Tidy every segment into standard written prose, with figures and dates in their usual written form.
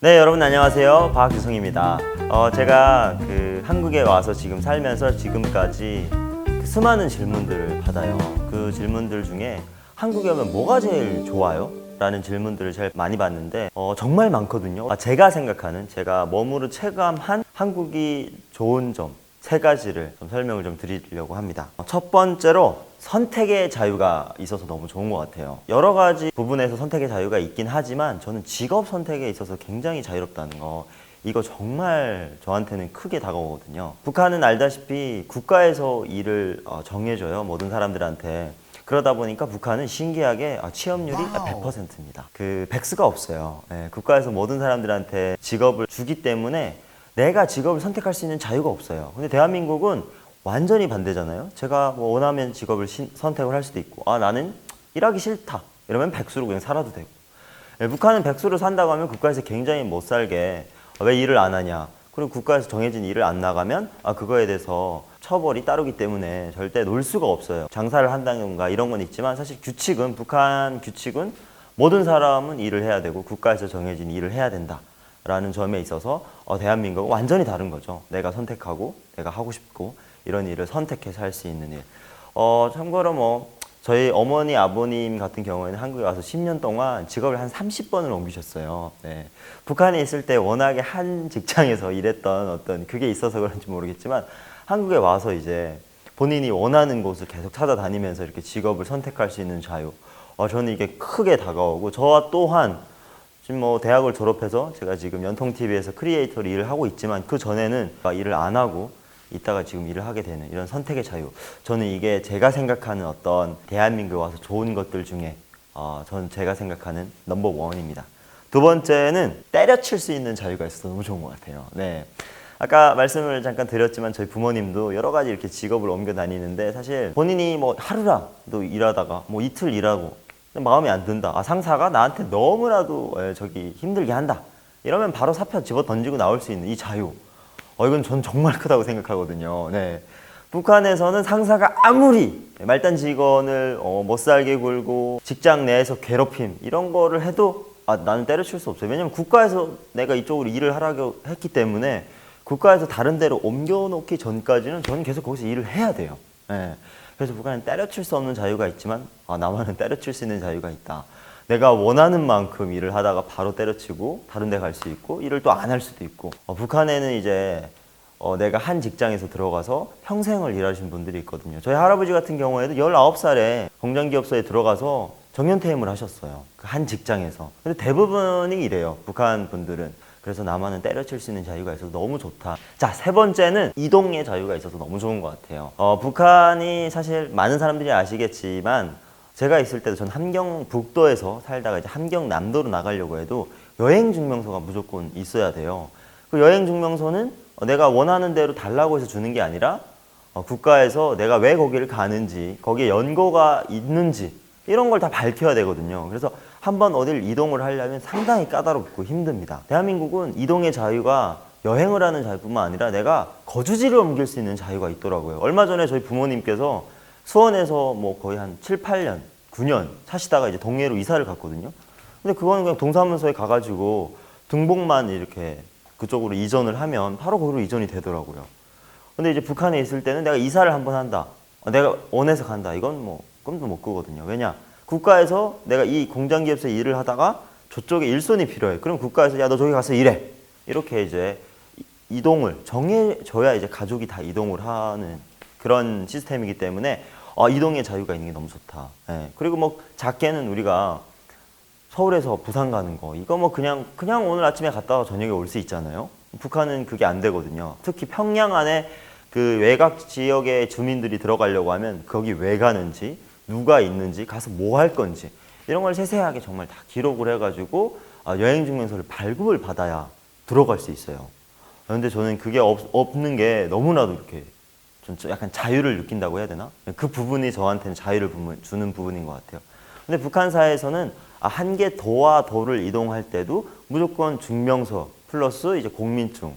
네, 여러분 안녕하세요. 박규성입니다. 제가 한국에 와서 지금 살면서 지금까지 수많은 질문들을 받아요. 그 질문들 중에 한국에 오면 뭐가 제일 좋아요? 라는 질문들을 제일 많이 받는데 정말 많거든요. 제가 생각하는, 제가 몸으로 체감한 한국이 좋은 점 세 가지를 좀 설명을 좀 드리려고 합니다. 첫 번째로 선택의 자유가 있어서 너무 좋은 것 같아요. 여러 가지 부분에서 선택의 자유가 있긴 하지만 저는 직업 선택에 있어서 굉장히 자유롭다는 거, 이거 정말 저한테는 크게 다가오거든요. 북한은 알다시피 국가에서 일을 정해줘요, 모든 사람들한테. 그러다 보니까 북한은 신기하게 취업률이 100%입니다. 백수가 없어요. 국가에서 모든 사람들한테 직업을 주기 때문에 내가 직업을 선택할 수 있는 자유가 없어요. 근데 대한민국은 완전히 반대잖아요. 제가 원하면 직업을 선택을 할 수도 있고, 나는 일하기 싫다 이러면 백수로 그냥 살아도 되고. 북한은 백수로 산다고 하면 국가에서 굉장히 못 살게, 왜 일을 안 하냐, 그리고 국가에서 정해진 일을 안 나가면 그거에 대해서 처벌이 따르기 때문에 절대 놀 수가 없어요. 장사를 한다든가 이런 건 있지만 사실 규칙은, 북한 규칙은 모든 사람은 일을 해야 되고 국가에서 정해진 일을 해야 된다 라는 점에 있어서 대한민국은 완전히 다른 거죠. 내가 선택하고 내가 하고 싶고 이런 일을 선택해서 할 수 있는 일. 참고로 저희 어머니 아버님 같은 경우에는 한국에 와서 10년 동안 직업을 한 30번을 옮기셨어요. 네. 북한에 있을 때 워낙에 한 직장에서 일했던 어떤 그게 있어서 그런지 모르겠지만 한국에 와서 이제 본인이 원하는 곳을 계속 찾아다니면서 이렇게 직업을 선택할 수 있는 자유. 저는 이게 크게 다가오고, 저와 또한 지금 대학을 졸업해서 제가 지금 연통TV에서 크리에이터로 일을 하고 있지만 그 전에는 일을 안 하고 이따가 지금 일을 하게 되는 이런 선택의 자유. 저는 이게 제가 생각하는 어떤 대한민국에 와서 좋은 것들 중에 저는 제가 생각하는 넘버 원입니다. 두 번째는 때려칠 수 있는 자유가 있어서 너무 좋은 것 같아요. 네. 아까 말씀을 잠깐 드렸지만 저희 부모님도 여러 가지 이렇게 직업을 옮겨 다니는데 사실 본인이 하루라도 일하다가 이틀 일하고 마음에 안 든다. 상사가 나한테 너무나도 힘들게 한다. 이러면 바로 사표 집어 던지고 나올 수 있는 이 자유. 이건 전 정말 크다고 생각하거든요. 네. 북한에서는 상사가 아무리 말단 직원을 못 살게 굴고 직장 내에서 괴롭힘 이런 거를 해도 나는 때려칠 수 없어요. 왜냐면 국가에서 내가 이쪽으로 일을 하라고 했기 때문에 국가에서 다른 데로 옮겨놓기 전까지는 저는 계속 거기서 일을 해야 돼요. 네. 그래서 북한은 때려칠 수 없는 자유가 있지만 나만은 때려칠 수 있는 자유가 있다. 내가 원하는 만큼 일을 하다가 바로 때려치고 다른 데 갈 수 있고, 일을 또 안 할 수도 있고. 북한에는 이제 내가 한 직장에서 들어가서 평생을 일하신 분들이 있거든요. 저희 할아버지 같은 경우에도 19살에 공장기업소에 들어가서 정년퇴임을 하셨어요. 그 한 직장에서. 근데 대부분이 이래요, 북한 분들은. 그래서 나만은 때려칠 수 있는 자유가 있어서 너무 좋다. 자, 세 번째는 이동의 자유가 있어서 너무 좋은 것 같아요. 북한이 사실 많은 사람들이 아시겠지만 제가 있을 때도 전 함경북도에서 살다가 이제 함경남도로 나가려고 해도 여행증명서가 무조건 있어야 돼요. 그 여행증명서는 내가 원하는 대로 달라고 해서 주는 게 아니라 국가에서 내가 왜 거기를 가는지, 거기에 연고가 있는지 이런 걸 다 밝혀야 되거든요. 그래서 한번 어딜 이동을 하려면 상당히 까다롭고 힘듭니다. 대한민국은 이동의 자유가 여행을 하는 자유뿐만 아니라 내가 거주지를 옮길 수 있는 자유가 있더라고요. 얼마 전에 저희 부모님께서 수원에서 거의 한 7, 8년, 9년 사시다가 이제 동해로 이사를 갔거든요. 근데 그거는 그냥 동사무소에 가가지고 등본만 이렇게 그쪽으로 이전을 하면 바로 거기로 이전이 되더라고요. 근데 이제 북한에 있을 때는 내가 이사를 한번 한다, 내가 원해서 간다, 이건 꿈도 못 꾸거든요. 왜냐? 국가에서 내가 이 공장기업소에 일을 하다가 저쪽에 일손이 필요해. 그럼 국가에서 야, 너 저기 가서 일해. 이렇게 이제 이동을 정해줘야 이제 가족이 다 이동을 하는 그런 시스템이기 때문에 이동의 자유가 있는 게 너무 좋다. 네. 그리고 작게는 우리가 서울에서 부산 가는 거, 이거 그냥 오늘 아침에 갔다가 저녁에 올 수 있잖아요. 북한은 그게 안 되거든요. 특히 평양 안에 그 외곽 지역의 주민들이 들어가려고 하면 거기 왜 가는지, 누가 있는지, 가서 뭐 할 건지 이런 걸 세세하게 정말 다 기록을 해가지고 여행증명서를 발급을 받아야 들어갈 수 있어요. 그런데 저는 그게 없는 게 너무나도 이렇게 좀 약간 자유를 느낀다고 해야 되나? 그 부분이 저한테는 자유를 주는 부분인 것 같아요. 근데 북한 사회에서는 한 개 도와 도를 이동할 때도 무조건 증명서 플러스 이제 공민증,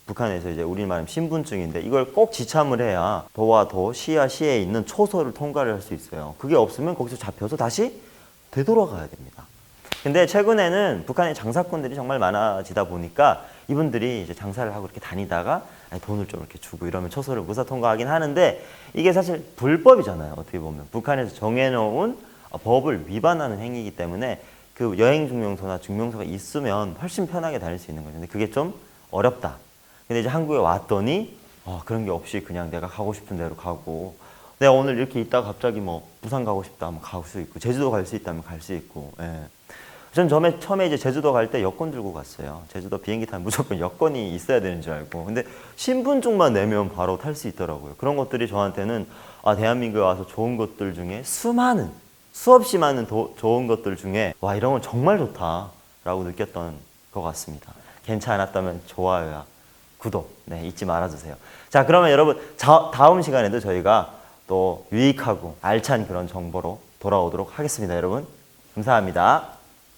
북한에서 이제 우리 말하면 신분증인데 이걸 꼭 지참을 해야 도와 도, 시와 시에 있는 초소를 통과를 할 수 있어요. 그게 없으면 거기서 잡혀서 다시 되돌아가야 됩니다. 근데 최근에는 북한의 장사꾼들이 정말 많아지다 보니까 이분들이 이제 장사를 하고 이렇게 다니다가 돈을 좀 이렇게 주고 이러면 초소를 무사 통과하긴 하는데 이게 사실 불법이잖아요. 어떻게 보면 북한에서 정해놓은 법을 위반하는 행위이기 때문에 그 여행 증명서나 증명서가 있으면 훨씬 편하게 다닐 수 있는 거죠. 근데 그게 좀 어렵다. 근데 이제 한국에 왔더니 그런 게 없이 그냥 내가 가고 싶은 대로 가고 내가 오늘 이렇게 있다가 갑자기 뭐 부산 가고 싶다 하면 갈 수 있고 제주도 갈 수 있다면 갈 수 있고. 예. 전 처음에 이제 제주도 갈 때 여권 들고 갔어요. 제주도 비행기 타면 무조건 여권이 있어야 되는 줄 알고. 근데 신분증만 내면 바로 탈 수 있더라고요. 그런 것들이 저한테는 대한민국에 와서 좋은 것들 중에 수없이 많은 좋은 것들 중에 이런 건 정말 좋다라고 느꼈던 것 같습니다. 괜찮았다면 좋아요와 구독 잊지 말아주세요. 자, 그러면 여러분 다음 시간에도 저희가 또 유익하고 알찬 그런 정보로 돌아오도록 하겠습니다. 여러분 감사합니다.